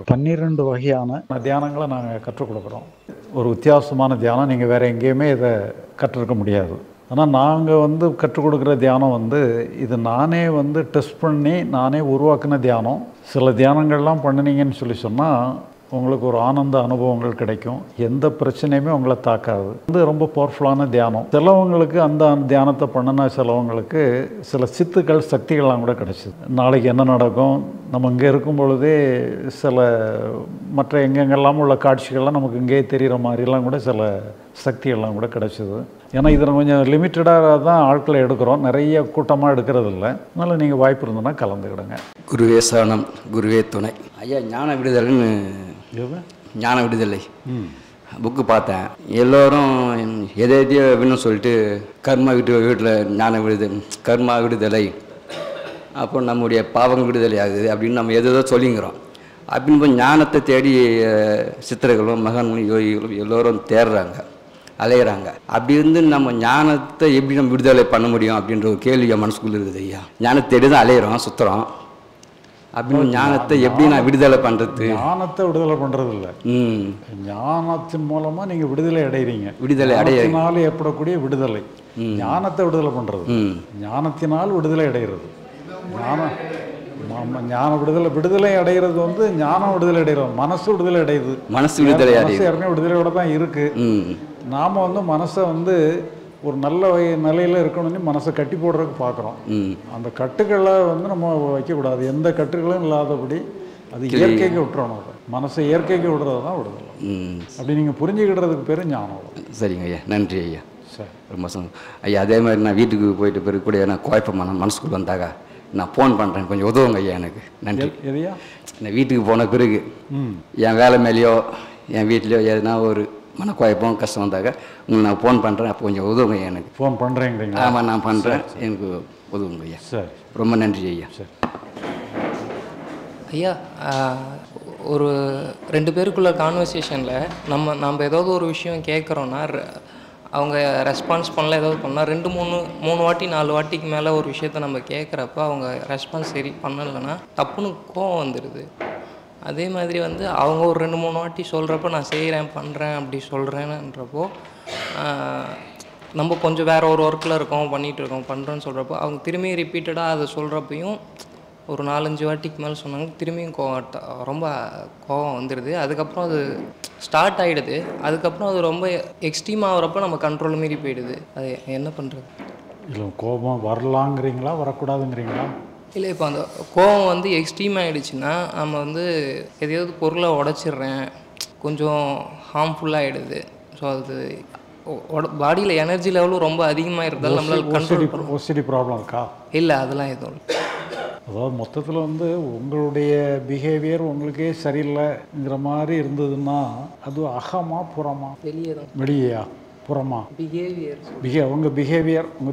12 வகையான தியானங்களை நாங்கள் கற்றுக் கொடுக்குறோம். ஒரு வித்தியாசமான தியானம் நீங்கள் வேறு எங்கேயுமே இதை கற்றுருக்க முடியாது. ஆனால் நாங்கள் கற்றுக் கொடுக்குற தியானம் இது நானே டெஸ்ட் பண்ணி நானே உருவாக்கின தியானம். சில தியானங்கள்லாம் பண்ணினீங்கன்னு சொன்னால் உங்களுக்கு ஒரு ஆனந்த அனுபவங்கள் கிடைக்கும். எந்த பிரச்சனையுமே உங்களை தாக்காது. ரொம்ப பவர்ஃபுல்லான தியானம். சிலவங்களுக்கு அந்த தியானத்தை பண்ணினா சிலவங்களுக்கு சில சித்துக்கள் சக்திகள்லாம் கூட கிடைச்சிது. நாளைக்கு என்ன நடக்கும், நம்ம இங்கே இருக்கும் பொழுதே சில மற்ற எங்கெங்கெல்லாம் உள்ள காட்சிகள்லாம் நமக்கு இங்கேயே தெரிகிற மாதிரிலாம் கூட சில சக்திகள்லாம் கூட கிடைச்சிது. ஏன்னா இதில் கொஞ்சம் லிமிட்டடாக தான் ஆட்களை எடுக்கிறோம், நிறைய கூட்டமாக எடுக்கிறது இல்லை. அதனால் நீங்கள் வாய்ப்பு இருந்ததுன்னா கலந்துக்கிடுங்க. குருவே சரணம், குருவே துணை. ஐயா ஞான விடுதலைன்னு ஞான விடுதலை புக்கு பார்த்தேன். எல்லோரும் எதையோ வேணும்னு சொல்லிட்டு கர்மா வீட்டில் ஞான விடுதலை, கர்மா விடுதலை, அப்போ நம்முடைய பாவங்கள் விடுதலை ஆகுது அப்படின்னு நம்ம எதோ சொல்லிங்கிறோம். அப்படின்னு போய் ஞானத்தை தேடி சித்தர்களும் மகான்களும் யோகிகளும் எல்லோரும் தேடுறாங்க, அலையிறாங்க. அப்படி இருந்து நம்ம ஞானத்தை எப்படி நம்ம விடுதலை பண்ண முடியும் அப்படின்ற ஒரு கேள்வி என் மனசுக்குள்ளே இருக்குது. ஐயா ஞானத்தை தேடி தான் அலையிறோம், சுற்றுறோம். அப்படின்னு ஞானத்தை எப்படி நான் விடுதலை பண்ணுறது? ஞானத்தை விடுதலை பண்ணுறது இல்லை, ஞானத்தின் மூலமாக நீங்கள் விடுதலை அடைகிறீங்க. விடுதலை அடையினால ஏற்படக்கூடிய விடுதலை ஞானத்தை விடுதலை பண்ணுறது. ஞானத்தினால் விடுதலை அடைகிறது. ஞான விடுதலை அடைகிறது ஞானம் விடுதலை அடைகிறோம். மனசு விடுதலை அடையுது. மனசு விடுதலை ஏற்கனவே விடுதலையோட தான் இருக்குது. நாம் மனசை ஒரு நல்ல நிலையில் இருக்கணும்னு மனசை கட்டி போடுறதுக்கு பார்க்குறோம். அந்த கட்டுக்களை நம்ம வைக்கக்கூடாது. எந்த கட்டுகளும் இல்லாதபடி அது இயற்கைக்கு விட்டுறணும். மனசை இயற்கைக்கு விடுறது தான் விடுதலை. அப்படி நீங்கள் புரிஞ்சுக்கிடுறதுக்கு பேர் ஞானம். சரிங்க ஐயா, நன்றி ஐயா. சரி, ரொம்ப ஐயா. அதே மாதிரி நான் வீட்டுக்கு போயிட்டு பிறகு கூட நான் குழப்பமான மனசுக்குள்ள வந்தாங்க நான் ஃபோன் பண்ணுறேன், கொஞ்சம் உதவுங்க ஐயா எனக்கு. நன்றி. எதையா? நான் வீட்டுக்கு போன பிறகு என் வேலை மேலேயோ என் வீட்லேயோ எதுனா ஒரு மனக்குழப்பம் கஷ்டம் வந்தாக்க உங்களுக்கு நான் ஃபோன் பண்ணுறேன், அப்போ கொஞ்சம் உதவுங்க ஐயா எனக்கு. ஃபோன் பண்ணுறேங்க? ஆமாம், நான் பண்ணுறேன், எனக்கு உதவுங்க ஐயா. சரி, ரொம்ப நன்றி ஐயா. சரி ஐயா, ஒரு 2 பேருக்குள்ள கான்வர்சேஷனில் நம்ம ஏதாவது ஒரு விஷயம் கேட்குறோன்னா அவங்க ரெஸ்பான்ஸ் பண்ணல, ஏதாவது பண்ணால் 2-3 வாட்டி 4 வாட்டிக்கு மேலே ஒரு விஷயத்த நம்ம கேட்குறப்ப அவங்க ரெஸ்பான்ஸ் சரி பண்ணலைன்னா தப்புன்னு கோவம் வந்துடுது. அதே மாதிரி அவங்க ஒரு 2-3 வாட்டி சொல்கிறப்ப நான் செய்கிறேன் பண்ணுறேன் அப்படி சொல்கிறேன்றப்போ நம்ம கொஞ்சம் வேறு ஒரு ஒர்க்கில் இருக்கோம், பண்ணிகிட்ருக்கோம், பண்ணுறோன்னு சொல்கிறப்போ அவங்க திரும்பியும் ரிப்பீட்டடாக அதை சொல்கிறப்பையும் ஒரு 4-5 வாட்டிக்கு மேலே சொன்னாங்க, திரும்பியும் ரொம்ப கோவம் வந்துடுது. அதுக்கப்புறம் அது ஸ்டார்ட் ஆகிடுது. அதுக்கப்புறம் அது ரொம்ப எக்ஸ்ட்ரீம் ஆகிறப்ப நம்ம கண்ட்ரோல் மீறி போயிடுது. அது என்ன பண்ணுறது? இல்லை, கோபம் வரலாங்கிறீங்களா வரக்கூடாதுங்கிறீங்களா? இல்லை, இப்போ அந்த கோவம் எக்ஸ்ட்ரீம் ஆகிடுச்சுன்னா நம்ம எதையாவது பொருளை உடச்சிட்றேன், கொஞ்சம் ஹார்ம்ஃபுல்லாகிடுது. ஸோ அது பாடியில் எனர்ஜி லெவலும் ரொம்ப அதிகமாக இருந்தாலும் நம்மளால் கண்ட்ரோல். ஓசிடி ப்ராப்ளம் இருக்கா? இல்லை, அதெல்லாம் எதுவும் இல்லை. அதாவது மொத்தத்தில் உங்களுடைய பிஹேவியர் உங்களுக்கே சரியில்லைங்கிற மாதிரி இருந்ததுன்னா அது அகமா புறமா? வெளியே தான். வெளியா புறமா? உங்கள்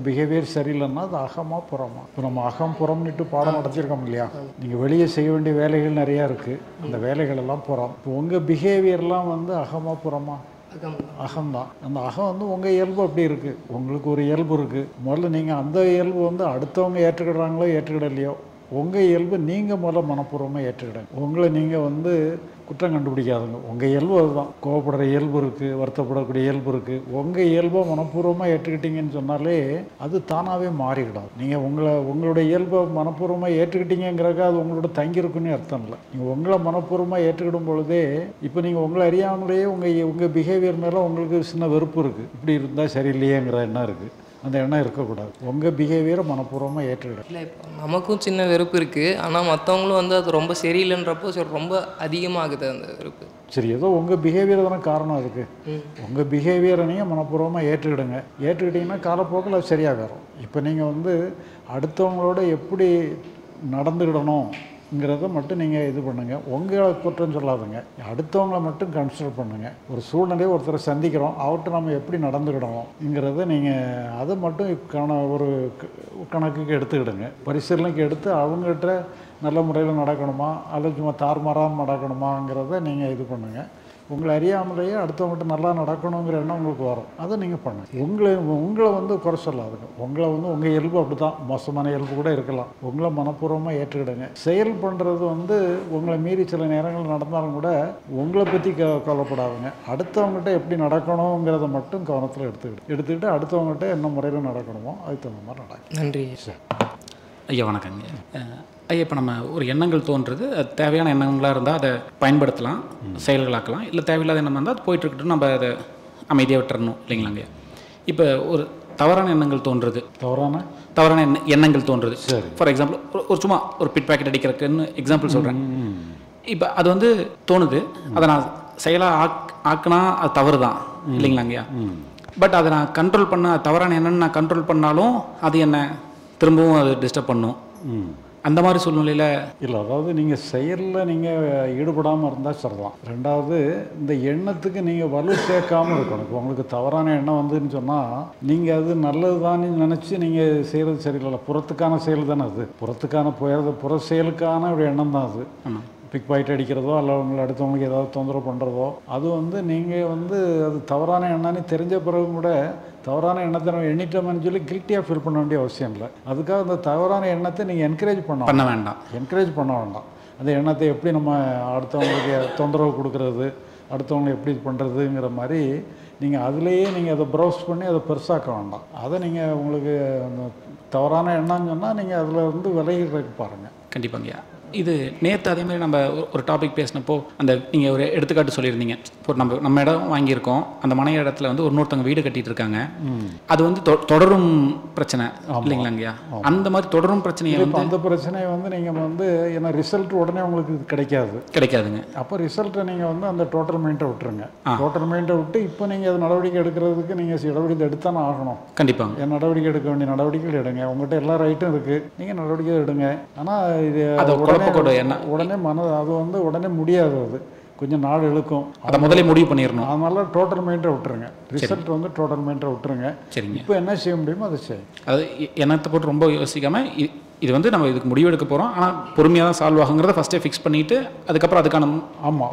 பிஹேவியர் சரியில்லைன்னா அது அகமா புறமா? இப்போ நம்ம அகம் புறம்னுட்டு பாடம் நடத்திருக்கோம் இல்லையா? நீங்கள் வெளியே செய்ய வேண்டிய வேலைகள் நிறையா இருக்குது, அந்த வேலைகள் எல்லாம் புறம். இப்போ உங்கள் பிஹேவியர்லாம் அகமா புறமா? அகம்தான். அந்த அகம் உங்கள் இயல்பு அப்படி இருக்குது. உங்களுக்கு ஒரு இயல்பு இருக்குது. முதல்ல நீங்கள் அந்த இயல்பு அடுத்தவங்க ஏற்றுக்கிடுறாங்களோ ஏற்றுக்கிடலையோ உங்கள் இயல்பு நீங்கள் முதல்ல மனப்பூர்வமாக ஏற்றுக்கிடுங்க. உங்களை நீங்கள் குற்றம் கண்டுபிடிக்காதுங்க. உங்கள் இயல்பு அதுதான். கோவப்படுற இயல்பு இருக்குது, வருத்தப்படக்கூடிய இயல்பு இருக்குது. உங்கள் இயல்பை மனப்பூர்வமாக ஏற்றுக்கிட்டீங்கன்னு சொன்னாலே அது தானாகவே மாறிவிடாது. நீங்கள் உங்களுடைய இயல்பை மனப்பூர்வமாக ஏற்றுக்கிட்டீங்கிறக்க அது உங்களோட தங்கியிருக்குன்னு அர்த்தம் இல்லை. நீங்கள் உங்களை மனப்பூர்வமாக ஏற்றுக்கிடும் பொழுதே இப்போ நீங்கள் உங்களை அறியாமலேயே உங்கள் பிஹேவியர் மேலே உங்களுக்கு சின்ன வெறுப்பு இருக்குது. இப்படி இருந்தால் சரியில்லையேங்கிற எண்ணம் இருக்குது. அந்த எண்ணம் இருக்கக்கூடாது. உங்கள் பிஹேவியரை மனப்பூர்வமாக ஏற்றுக்கிடும். இல்லை, இப்போ நமக்கும் சின்ன வெறுப்பு இருக்குது, ஆனால் மற்றவங்களும் அது ரொம்ப சரியில்லைன்றப்போ ரொம்ப அதிகமாகுது அந்த வெறுப்பு. சரி, ஏதோ உங்கள் பிஹேவியர் தானே காரணம் அதுக்கு. உங்கள் பிஹேவியரை நீங்கள் மனப்பூர்வமாக ஏற்றுக்கிடுங்க. ஏற்றுக்கிட்டிங்கன்னா காலப்போக்கில் அது சரியாக வரும். இப்போ நீங்கள் அடுத்தவங்களோட எப்படி நடந்துக்கிடணுங்கிறத மட்டும் நீங்கள் இது பண்ணுங்கள். உங்களை குற்றம் சொல்லாதுங்க, அடுத்தவங்களை மட்டும் கன்சிடர் பண்ணுங்கள். ஒரு சூழ்நிலையை ஒருத்தரை சந்திக்கிறோம், அவர்கிட்ட நம்ம எப்படி நடந்துக்கிடணுங்கிறத நீங்கள் அதை மட்டும் ஒரு கணக்குக்கு எடுத்துக்கிடுங்க. பரிசீலனைக்கு எடுத்து அவங்ககிட்ட நல்ல முறையில் நடக்கணுமா அல்லது சும்மா தாறுமாறாக நடக்கணுமாங்கிறத நீங்கள் இது பண்ணுங்கள். உங்களை அறியாமலேயே அடுத்தவங்ககிட்ட நல்லா நடக்கணுங்கிற எண்ணம் உங்களுக்கு வரும். அதை நீங்கள் பண்ணுங்கள். உங்களை வந்து குறை சொல்லாதுங்க. உங்களை வந்து உங்கள் இயல்பு அப்படி தான், மோசமான இயல்பு கூட இருக்கலாம். உங்களை மனப்பூர்வமாக ஏற்றுக்கிடுங்க. செயல் பண்ணுறது வந்து உங்களை மீறி சில நேரங்கள் நடந்தாலும் கூட உங்களை பற்றி கவலைப்படாதுங்க. அடுத்தவங்ககிட்ட எப்படி நடக்கணுங்கிறத மட்டும் கவனத்தில் எடுத்துக்கிட்டு அடுத்தவங்ககிட்ட என்ன முறையில் நடக்கணுமோ அதுக்கு தகுந்த மாதிரி நடக்கும். நன்றி சரி. ஐயா வணக்கங்க. ஐயா, இப்போ நம்ம ஒரு எண்ணங்கள் தோன்றுறது, அது தேவையான எண்ணங்களாக இருந்தால் அதை பயன்படுத்தலாம், செயல்களாக்கலாம். இல்லை தேவையில்லாத எண்ணம் இருந்தால் அது போயிட்டுருக்கட்டும், நம்ம அதை அமைதியாக விட்டுறணும் இல்லைங்களாங்க. இப்போ ஒரு தவறான எண்ணங்கள் தோன்றுறது, தவறான எண்ணங்கள் தோன்றுறது. ஃபார் எக்ஸாம்பிள் ஒரு சும்மா ஒரு பிட் பேக்கெட் அடிக்கிறதுக்குன்னு எக்ஸாம்பிள் சொல்கிறேன். இப்போ அது வந்து தோணுது, அதை நான் செயலாக ஆக்குனா அது தவறு தான் இல்லைங்களாங்கய்யா. பட் அதை நான் கண்ட்ரோல் பண்ண, தவறான எண்ணம்னு நான் கண்ட்ரோல் பண்ணாலும் அது என்ன திரும்பவும் அது டிஸ்டர்ப் பண்ணும். அந்த மாதிரி சூழ்நிலையில் இல்லை, அதாவது நீங்கள் செயலில் நீங்கள் ஈடுபடாமல் இருந்தால் சரிதான். ரெண்டாவது, இந்த எண்ணத்துக்கு நீங்கள் வலு சேர்க்காமல் இருக்கணும். இப்போ உங்களுக்கு தவறான எண்ணம் வந்துன்னு சொன்னால் நீங்கள் அது நல்லது தான் நினச்சி நீங்கள் செய்கிறது சரியில்லை. புறத்துக்கான செயல் தானே அது, புறத்துக்கான புற செயலுக்கான ஒரு எண்ணம் தான் அது. பிக் பாக்கெட் அடிக்கிறதோ அல்ல உங்களை அடுத்தவங்களுக்கு ஏதாவது தொந்தரவு பண்ணுறதோ, அது வந்து நீங்கள் வந்து அது தவறான எண்ணம்னு தெரிஞ்ச பிறகு கூட தவறான எண்ணத்தை நம்ம எண்ணிட்டோம்னு சொல்லி கில்ட்டியாக ஃபீல் பண்ண வேண்டிய அவசியம் இல்லை. அதுக்காக அந்த தவறான எண்ணத்தை நீங்கள் என்கரேஜ் பண்ண வேண்டாம். அந்த எண்ணத்தை எப்படி நம்ம அடுத்தவங்களுக்கு தொந்தரவு கொடுக்கறது, அடுத்தவங்களை எப்படி பண்ணுறதுங்கிற மாதிரி நீங்கள் அதுலேயே நீங்கள் அதை ப்ரௌஸ் பண்ணி அதை பெருசாக்க வேண்டாம். அதை நீங்கள் உங்களுக்கு அந்த தவறான எண்ணம்னு சொன்னால் நீங்கள் அதில் இருந்து விலகிடுறதுக்கு பாருங்கள். கண்டிப்பாங்கய்யா. இது நேற்று அதே மாதிரி நம்ம ஒரு டாபிக் பேசினப்போ அந்த நீங்கள் ஒரு எடுத்துக்காட்டு சொல்லியிருந்தீங்க. இப்போ நம்ம இடம் வாங்கியிருக்கோம், அந்த மனை இடத்துல வந்து இன்னொருத்தவங்க வீடு கட்டிட்டு இருக்காங்க. அது வந்து தொடரும் பிரச்சனை இல்லைங்களாங்கய்யா. அந்த மாதிரி தொடரும் பிரச்சனையை வந்து அந்த பிரச்சனையை வந்து நீங்கள் வந்து ஏன்னா ரிசல்ட் உடனே உங்களுக்கு கிடைக்காதுங்க. அப்போ ரிசல்ட்டை நீங்கள் வந்து அந்த டோட்டல் மைண்டை விட்டுருங்க. டோட்டல் மைண்டை விட்டு இப்போ நீங்கள் அது நடவடிக்கை எடுக்கிறதுக்கு நீங்கள் நடவடிக்கை எடுத்தானே ஆகணும். கண்டிப்பாக என் நடவடிக்கை எடுக்க வேண்டிய நடவடிக்கைகள் எடுங்க. உங்கள்கிட்ட எல்லா ரைட்டும் இருக்குது, நீங்கள் நடவடிக்கை எடுங்க. ஆனால் இது உடனே அது வந்து உடனே முடியாது. அது கொஞ்சம் நாள் இழுக்கும். அதை முதலே முடிவு பண்ணிடணும். அதனால டோட்டல் மைண்டை விட்டுருங்க. ரிசல்ட் வந்து டோட்டல் மைண்டை விட்டுருங்க. சரிங்க. இப்போ என்ன செய்ய முடியுமோ அதை செய்யும். அது எண்ணத்தை போட்டு ரொம்ப யோசிக்காமல் இது வந்து நம்ம இதுக்கு முடிவு எடுக்க போகிறோம், ஆனால் பொறுமையாக தான் சால்வ் ஆகுங்கிறத ஃபஸ்ட்டே ஃபிக்ஸ் பண்ணிவிட்டு அதுக்கப்புறம் அதுக்கான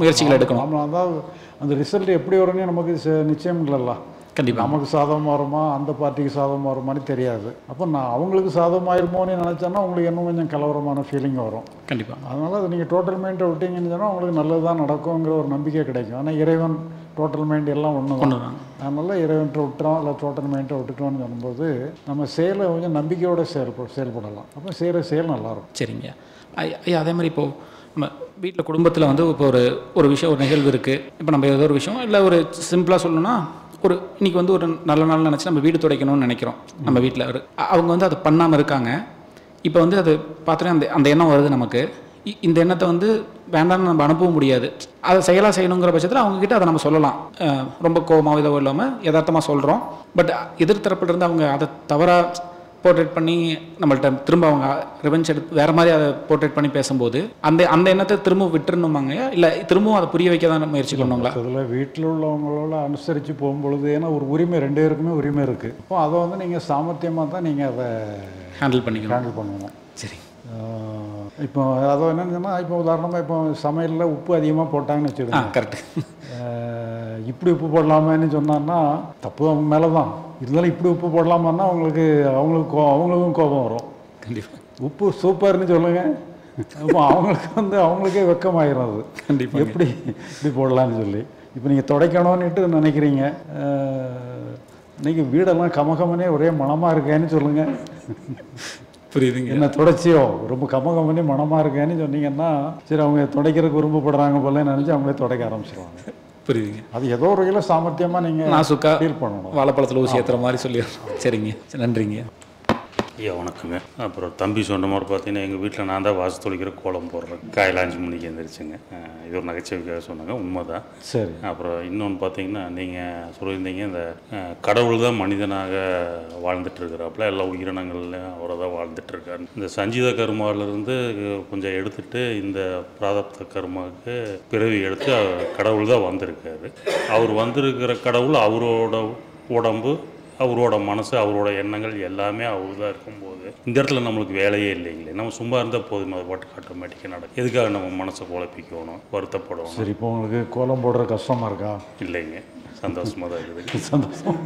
முயற்சிகள் எடுக்கணும். அதாவது அந்த ரிசல்ட் எப்படி வரும்னு நமக்கு நிச்சயம் இல்லைல்ல. கண்டிப்பாக நமக்கு சாதகமாக வருமா, அந்த பார்ட்டிக்கு சாதகமாக வருமானு தெரியாது. அப்போ நான் அவங்களுக்கு சாதகமாயிருமோன்னு நினச்சேன்னா உங்களுக்கு இன்னும் கொஞ்சம் கலவரமான ஃபீலிங் வரும். கண்டிப்பாக. அதனால் அது நீங்கள் டோட்டல் மைண்டை விட்டீங்கன்னு சொன்னால் உங்களுக்கு நல்லது தான் நடக்குங்கிற ஒரு நம்பிக்கை கிடைக்கும். ஆனால் இறைவன் டோட்டல் மைண்ட் எல்லாம் ஒன்று தான். அதனால் இறைவன்ட்ட விட்டுறோம் இல்லை டோட்டல் மைண்டை விட்டுட்டோம்னு சொல்லும்போது நம்ம செயலை கொஞ்சம் நம்பிக்கையோடு செயல்படலாம். அப்போ செய்கிற செயல் நல்லாயிருக்கும். சரிங்க ஐயா. அதே மாதிரி இப்போது நம்ம வீட்டில் குடும்பத்தில் வந்து இப்போ ஒரு விஷயம், ஒரு நிகழ்வு இருக்குது. இப்போ நம்ம ஏதோ ஒரு விஷயம் இல்லை ஒரு சிம்பிளாக சொல்லணும்னா இன்றைக்கி வந்து ஒரு நல்ல நாள் நினச்சி நம்ம வீடு துடைக்கணும்னு நினைக்கிறோம். நம்ம வீட்டில் அவங்க வந்து அதை பண்ணாமல் இருக்காங்க. இப்போ வந்து அது பார்த்தோன்னா அந்த எண்ணம் வருது நமக்கு. இந்த எண்ணத்தை வந்து வேண்டாம்னு நம்ம அனுப்பவும் முடியாது. அதை செயலாக செய்யணுங்கிற பட்சத்தில் அவங்கக்கிட்ட அதை நம்ம சொல்லலாம். ரொம்ப கோபமாக இதோ இல்லாமல் யதார்த்தமாக சொல்கிறோம். பட் எதிர்த்தரப்பிலிருந்து அவங்க அதை தவறாக போர்ட்ரேட் பண்ணி நம்மள்ட்ட திரும்ப அவங்க ரிவெஞ்ச் எடுத்து வேறு மாதிரி அதை போர்ட்ரேட் பண்ணி பேசும்போது அந்த எண்ணத்தை திரும்ப விட்டுருணுமாங்க, இல்லை திரும்பவும் அதை புரிய வைக்க தான் முயற்சி பண்ணுவாங்களா? அதில் வீட்டில் உள்ளவங்களோட அனுசரித்து போகும்பொழுது ஏன்னா ஒரு உரிமை, ரெண்டு பேருக்குமே உரிமை இருக்குது. அப்போ அதை வந்து நீங்கள் சாமர்த்தியமாக தான் நீங்கள் அதை ஹேண்டில் பண்ணணும். சரி. இப்போ அதை என்னன்னு சொன்னால், இப்போ உதாரணமாக இப்போ சமையலில் உப்பு அதிகமாக போட்டாங்கன்னு வச்சுக்கிடுங்க. கரெக்டு. இப்படி உப்பு போடலாமேன்னு சொன்னான்னா தப்பு அவங்க மேலே தான். இருந்தாலும் இப்படி உப்பு போடலாமான்னா அவங்களுக்கும் கோபம் வரும். கண்டிப்பாக. உப்பு சூப்பர்னு சொல்லுங்கள், அப்போ அவங்களுக்கே வெக்கமாயிரும். அது கண்டிப்பாக எப்படி இப்படி போடலான்னு சொல்லி இப்போ நீங்கள் துடைக்கணும்னுட்டு நினைக்கிறீங்க. இன்றைக்கி வீடெல்லாம் கமகமனே ஒரே மனமாக இருக்கேன்னு சொல்லுங்கள். புரியுதுங்க. என்ன துடைச்சியோ ரொம்ப கமகமனே மனமாக இருக்கேன்னு சொன்னீங்கன்னா சரி அவங்க துடைக்கிறதுக்கு விரும்பப்படுறாங்க போல நினச்சி அவங்களே துடைக்க ஆரம்பிச்சிருவாங்க. புரியுதுங்க. அது ஏதோ ஒரு வகையில் சாமர்த்தியமாக நீங்கள் நாசுக்கா ஃபீல் பண்ணணும். வாழைப்பழத்தில் ஊசி ஏற்றுற மாதிரி சொல்லிடுறோம். சரிங்க, நன்றிங்க. ஐயா வணக்கங்க. அப்புறம் தம்பி சொன்ன மாதிரி பார்த்தீங்கன்னா எங்கள் வீட்டில் நான் தான் வாசு தொலைக்கிற கோலம் போடுறேன். காலையில் 5 மணிக்கு எழுந்திரிச்சுங்க. இது ஒரு நகைச்சுவைக்காக சொன்னாங்க, உண்மை தான். சரி. அப்புறம் இன்னொன்று பார்த்தீங்கன்னா நீங்கள் சொல்லியிருந்தீங்க இந்த கடவுள் தான் மனிதனாக வாழ்ந்துட்டு இருக்கிறாப்புல, எல்லா உயிரினங்கள்லையும் அவரை தான் வாழ்ந்துட்டு இருக்காரு. இந்த சஞ்சீத கர்மாவிலிருந்து கொஞ்சம் எடுத்துட்டு இந்த பிராரப்த கர்மாவுக்கு பிறவி எடுத்து கடவுள் தான் வந்திருக்காரு. அவர் வந்திருக்கிற கடவுள் அவரோட உடம்பு அவரோட மனசு, அவரோட எண்ணங்கள் எல்லாமே அவர் தான் இருக்கும்போது இந்த இடத்துல நம்மளுக்கு வேலையே இல்லைங்களே. நம்ம சும்மா இருந்தால் போதும், அது பாட்டுக்கு ஆட்டோமேட்டிக்காக நடக்கும். எதுக்காக நம்ம மனசை குழப்பிக்கணும், வருத்தப்படணும்? சரி, இப்போ உங்களுக்கு கோலம் போடுற கஷ்டமாக இருக்கா? இல்லைங்க, சந்தோஷமாக தான் இருக்குது. சந்தோஷம்,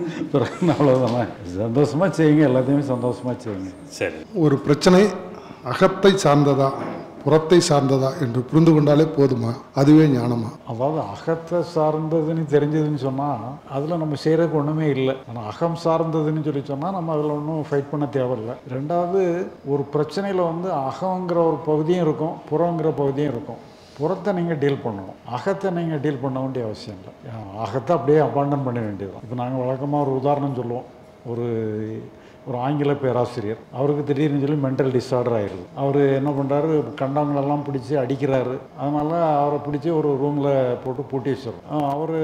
அவ்வளோதானே. சந்தோஷமாக செய்யுங்க, எல்லாத்தையுமே சந்தோஷமாக செய்யுங்க. சரி. ஒரு பிரச்சனை அகத்தை சார்ந்ததா புறத்தை சார்ந்ததா என்று புரிந்து கொண்டாலே போதுமா? அதுவே ஞானமா? அதாவது அகத்தை சார்ந்ததுன்னு தெரிஞ்சதுன்னு சொன்னால் அதில் நம்ம செய்கிறதுக்கு ஒன்றுமே இல்லை. ஆனால் அகம் சார்ந்ததுன்னு சொல்லி சொன்னால் நம்ம அதில் ஒன்றும் ஃபைட் பண்ண தேவையில்லை. ரெண்டாவது, ஒரு பிரச்சனையில் வந்து அகங்கிற ஒரு பகுதியும் இருக்கும், புறங்கிற பகுதியும் இருக்கும். புறத்தை நீங்கள் டீல் பண்ணணும், அகத்தை நீங்கள் டீல் பண்ண வேண்டிய அவசியம் இல்லை. அகத்தை அப்படியே அபாண்டன் பண்ண வேண்டியது. இப்போ நாங்கள் வழக்கமாக ஒரு உதாரணம் சொல்லுவோம். ஒரு ஆங்கில பேராசிரியர், அவருக்கு திடீர்னு சொல்லி மென்டல் டிஸார்டர் ஆயிடுது. அவர் என்ன பண்ணுறாரு, கண்டவங்களெல்லாம் பிடிச்சி அடிக்கிறாரு. அதனால் அவரை பிடிச்சி ஒரு ரூமில் போட்டு பூட்டி வச்சிடறோம். அவர்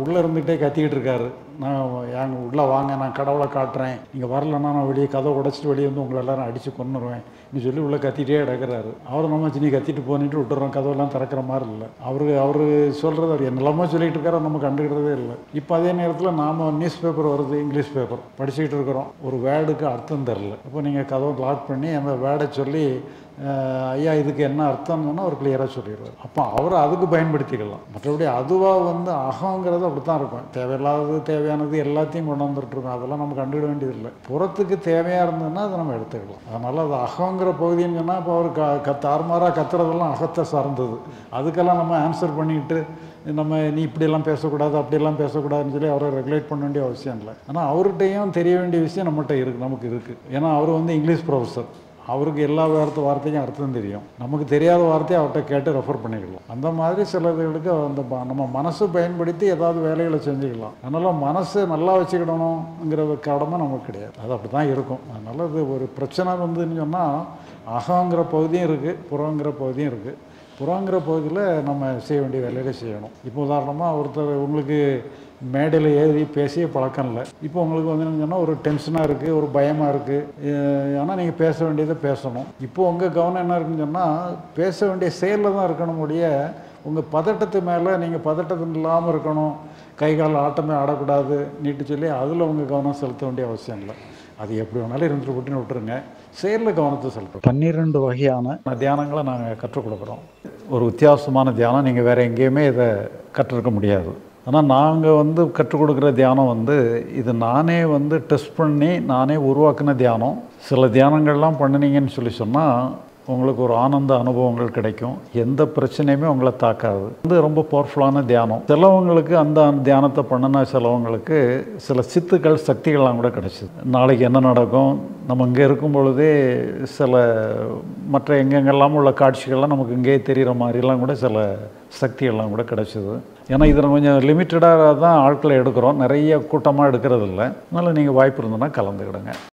உள்ளே இருந்துகிட்டே கத்திக்கிட்டு இருக்காரு, நான் உள்ளே வாங்க, நான் கடவுளை காட்டுறேன், நீங்கள் வரலன்னா நான் வெளியே கதவை உடைச்சிட்டு வெளியே வந்து உங்களை எல்லாரும் அடித்து கொன்னுருவேன் நீ சொல்லி உள்ளே கத்திட்டே கிடக்கிறாரு. அவர் நம்ம நீ கத்திட்டு போனிட்டு விட்டுறோம், கதவெல்லாம் திறக்கிற மாதிரி இல்லை. அவர் சொல்கிறது அவர் என்னெல்லாமோ சொல்லிகிட்டு இருக்காரு, நம்ம கண்டுக்கிட்டதே இல்லை. இப்போ அதே நேரத்தில் நாம் நியூஸ் பேப்பர் வருது, இங்கிலீஷ் பேப்பர் படிச்சுக்கிட்டு இருக்கிறோம், ஒரு வேர்டுக்கு அர்த்தம் தெரில. அப்போ நீங்கள் கதவை லாக் பண்ணி அந்த வேர்டை சொல்லி ஐயா இதுக்கு என்ன அர்த்தம்னு சொன்னால் அவர் கிளியராக சொல்லிடுவார். அப்போ அவர் அதுக்கு பயன்படுத்திக்கலாம். மற்றபடி அதுவாக வந்து அகங்கிறது அப்படி தான் இருக்கும். தேவையில்லாதது தேவையானது எல்லாத்தையும் கொண்டு வந்துட்டுருக்கோம், அதெல்லாம் நம்ம கண்டுக்கிட வேண்டியதில்லை. புறத்துக்கு தேவையாக இருந்ததுன்னா அதை நம்ம எடுத்துக்கலாம். அதனால் அது அகங்கிற பகுதின்னு சொன்னால் இப்போ அவர் தாறுமாறாக கத்துறதெல்லாம் அகத்தை சார்ந்தது. அதுக்கெல்லாம் நம்ம ஆன்சர் பண்ணிக்கிட்டு நம்ம நீ இப்படியெல்லாம் பேசக்கூடாது அப்படியெல்லாம் பேசக்கூடாதுன்னு சொல்லி அவரை ரெகுலேட் பண்ண வேண்டிய அவசியம் இல்லை. ஆனால் அவர்கிட்டையும் தெரிய வேண்டிய விஷயம் நம்மகிட்ட இருக்குது, நமக்கு இருக்குது. ஏன்னா அவர் வந்து இங்கிலீஷ் ப்ரொஃபஸர், அவருக்கு எல்லா வார்த்தைக்கும் அர்த்தம் தெரியும். நமக்கு தெரியாத வார்த்தையை அவர்கிட்ட கேட்டு ரெஃபர் பண்ணிக்கலாம். அந்த மாதிரி சிலதுகளுக்கு அந்த நம்ம மனசு பயன்படுத்தி ஏதாவது வேலைகளை செஞ்சுக்கலாம். அதனால் மனசை நல்லா வச்சுக்கிடணுங்கிற கடமை நமக்கு கிடையாது, அது அப்படி தான் இருக்கும். அதனால் இது ஒரு பிரச்சனை வந்துன்னு சொன்னால் அகங்கிற பகுதியும் இருக்குது, புறங்கிற பகுதியும் இருக்குது. புறங்கிற பகுதியில் நம்ம செய்ய வேண்டிய வேலைகளை செய்யணும். இப்போ உதாரணமாக ஒருத்தர் உங்களுக்கு மேடையில் ஏறி பேசிய பழக்கம் இல்லை. இப்போ உங்களுக்கு வந்து என்ன சொன்னால் ஒரு டென்ஷனாக இருக்குது, ஒரு பயமாக இருக்குது. ஆனால் நீங்கள் பேச வேண்டியதை பேசணும். இப்போ உங்கள் கவனம் என்ன இருக்குன்னு சொன்னால் பேச வேண்டிய செயலில் தான் இருக்கணும் முடிய உங்கள் பதட்டத்து மேலே நீங்கள் பதட்டத்து இல்லாமல் இருக்கணும், கை கால் ஆட்டமே ஆடக்கூடாது நீட்டு சொல்லி அதில் உங்கள் கவனம் செலுத்த வேண்டிய அவசியம் இல்லை. அது எப்படி வேணாலும் இருந்துட்டு போட்டுன்னு விட்டுருங்க, செயலில் கவனத்தை செலுத்தும். 12 வகையான தியானங்களை நாங்கள் கற்றுக் கொடுக்குறோம். ஒரு வித்தியாசமான தியானம் நீங்கள் வேறு எங்கேயுமே இதை கற்றுருக்க முடியாது. ஆனால் நாங்கள் வந்து கற்றுக் கொடுக்குற தியானம் இது நானே டெஸ்ட் பண்ணி நானே உருவாக்கின தியானம். சில தியானங்கள்லாம் பண்ணினீங்கன்னு சொல்லி சொன்னால் உங்களுக்கு ஒரு ஆனந்த அனுபவங்கள் கிடைக்கும், எந்த பிரச்சனையுமே உங்களை தாக்காது. ரொம்ப பவர்ஃபுல்லான தியானம். சிலவங்களுக்கு அந்த தியானத்தை பண்ணின சிலவங்களுக்கு சில சித்துக்கள் சக்திகள்லாம் கூட கிடச்சிது. நாளைக்கு என்ன நடக்கும், நம்ம இங்கே இருக்கும் பொழுதே சில மற்ற எங்கெங்கெல்லாம் உள்ள காட்சிகள்லாம் நமக்கு இங்கேயே தெரிகிற மாதிரிலாம் கூட சில சக்திகள்லாம் கூட கிடச்சிது. ஏன்னா இதில் கொஞ்சம் லிமிட்டடாக தான் ஆட்களை எடுக்கிறோம், நிறைய கூட்டமாக எடுக்கிறது இல்லை. அதனால் நீங்கள் வாய்ப்பு இருந்ததுன்னா கலந்துக்கிடுங்க.